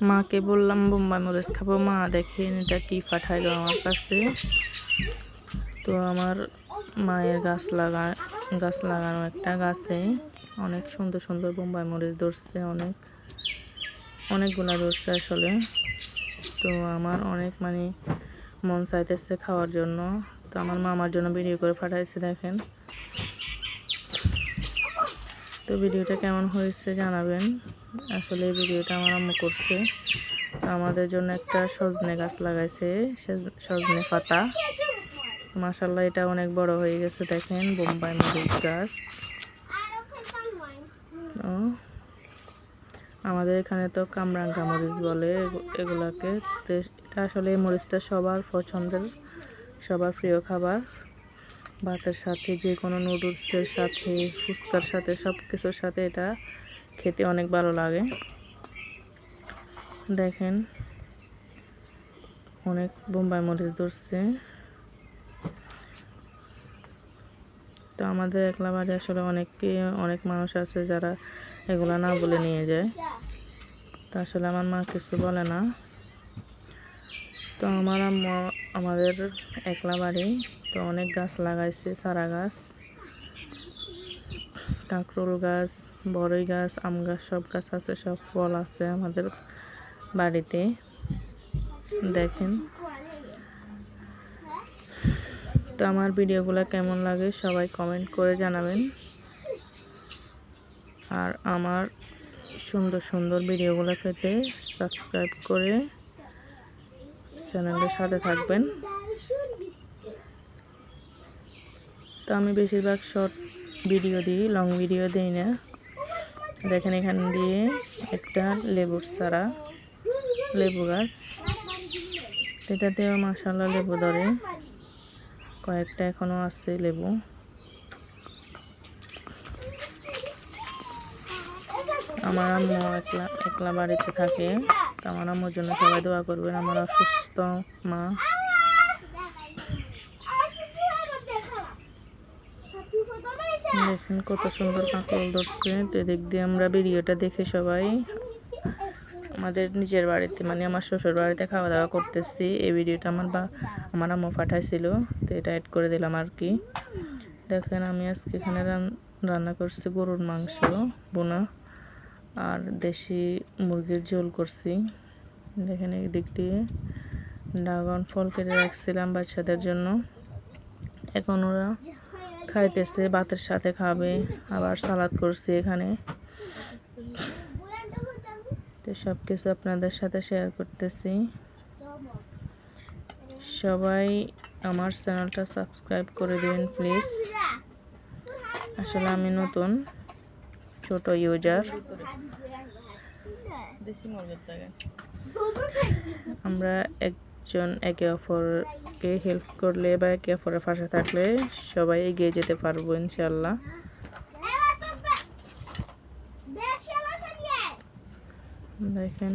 মাকে বললাম বোম্বাই মরিচ খাবো, মা দেখেন এটা কি পাঠাইলো আমার কাছে। তো আমার মায়ের গাছ লাগানো একটা গাছে অনেক সুন্দর সুন্দর বোম্বাই মরিচ ধরছে, অনেকগুলা ধরছে আসলে। তো আমার অনেক মন চাইতেছে খাওয়ার জন্য। তো আমার মা আমার জন্য ভিডিও করে পাঠাইছে, দেখেন। তো ভিডিওটা কেমন হয়েছে জানাবেন। আসলে এই ভিডিওটা আমার আম্মু করছে। তো আমাদের জন্য একটা সজনে গাছ লাগাইছে, সজনে পাতা। মাশাআল্লাহ এটা অনেক বড় হয়ে গেছে, দেখেন বোম্বাই মরিচ গাছ। আমাদের এখানে তো কামরাঙ্গা মরিচ বলে এগুলাকে। তো এটা আসলে এই মরিচটা সবার পছন্দের, সবার প্রিয় খাবার। ভাতের সাথে, যে কোনো নুডলসের সাথে, ফুচকার সাথে, সব কিছুর সাথে এটা খেতে অনেক ভালো লাগে। দেখেন অনেক বোম্বাই মরিচ ধরছে। তো আমাদের একলা বাড়ি আসলে অনেক মানুষ আছে যারা এগুলা না বলে নিয়ে যায়। তো আসলে আমার মা কিছু বলে না। তো আমার আম্মু আমাদের একলা বাড়ি, তো অনেক গাছ লাগাইছে, চারা গাছ, কাঁকরোল গাছ, বড়ই গাছ, আম গাছ, সব গাছ আছে, সব ফল আছে আমাদের বাড়িতে। দেখেন। তো আমার ভিডিওগুলো কেমন লাগে সবাই কমেন্ট করে জানাবেন। আর আমার সুন্দর সুন্দর ভিডিওগুলো পেতে সাবস্ক্রাইব করে চ্যানেলের সাথে থাকবেন। তো আমি বেশিরভাগ শর্ট ভিডিও দিই, লং ভিডিও দিই না। দেখেন এখান দিয়ে একটা লেবুর চারা, লেবু গাছ, এটাতেও মাশাআল্লাহ লেবু ধরে, কয়েকটা এখনো আছে লেবু। আমার আম্মু একলা বাড়িতে থাকে। তো আমার আম্মুর জন্য সবাই দোয়া করবেন, আমার অসুস্থ মা। দেখেন কত সুন্দর কাঁকরোল ধরছে। তো এদিক দিয়ে আমরা ভিডিওটা দেখে সবাই আমাদের নিজের বাড়িতে, আমার শ্বশুর বাড়িতে খাওয়া দাওয়া করতেছি। এই ভিডিওটা আমার আম্মু পাঠাইছিল, তো এটা অ্যাড করে দিলাম আর কি। দেখেন আমি আজকে এখানে রান্না করছি গরুর মাংস বোনা আর দেশি মুরগির ঝোল করছি। দেখেন এই দিক দিয়ে ড্রাগন ফল কেটে রাখছিলাম বাচ্চাদের জন্য, এখন ওরা খাইতেছে, ভাতের সাথে খাবে। আবার সালাদ করছি এখানে। তো সব কিছু আপনাদের সাথে শেয়ার করতেছি। সবাই আমার চ্যানেলটা সাবস্ক্রাইব করে দিন প্লিজ। আসলে আমি নতুন ছোট ইউজার। আমরা একজন একে অপরকে হেল্প করলে বা একে অপরের পাশে থাকলে সবাই এগিয়ে যেতে পারবো ইনশাল্লাহ। দেখেন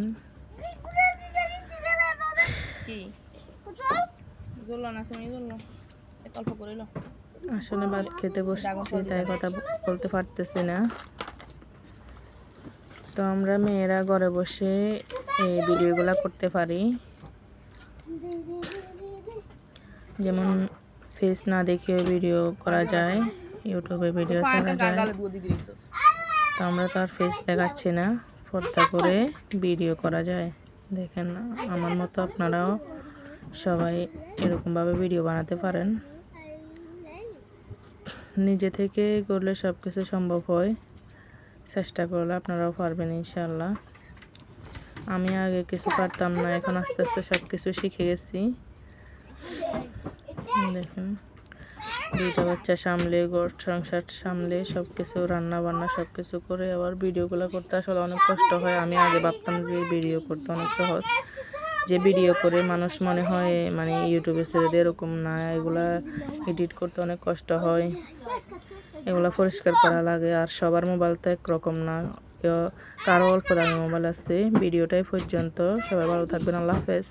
আসলে ভাত খেতে বসছি, তাই কথা বলতে পারতেছি না। তো আমরা মেয়েরা ঘরে বসে এই ভিডিওগুলো করতে পারি, যেমন ফেস না দেখেও ভিডিও করা যায়, ইউটিউবে ভিডিও ছাড়া যায়। তো আমরা তো আর ফেস দেখাচ্ছি না, পর্দা করে ভিডিও করা যায়। দেখেন আমার মতো আপনারাও সবাই এরকমভাবে ভিডিও বানাতে পারেন। নিজে থেকে করলে সব কিছু সম্ভব হয়, চেষ্টা করলে আপনারাও পারবেন ইনশাল্লাহ। আমি আগে কিছু পারতাম না, এখন আস্তে আস্তে সব কিছু শিখে গেছি। দেখেন দুইটা বাচ্চা সামলে, ঘর সংসার সামলে, সব কিছু রান্না বান্না সব কিছু করে আবার ভিডিওগুলো করতে আসলে অনেক কষ্ট হয়। আমি আগে ভাবতাম যে ভিডিও করতে অনেক সহজ, যে ভিডিও করে মানুষ মনে হয় ইউটিউবে ছেড়ে দিয়ে, এরকম না। এগুলা এডিট করতে অনেক কষ্ট হয়, এগুলা পরিষ্কার করা লাগে। আর সবার মোবাইল তো একরকম না, কারো অল্প দামি মোবাইল আছে। ভিডিওটাই পর্যন্ত, সবাই ভালো থাকবেন, আল্লাহ হাফেজ।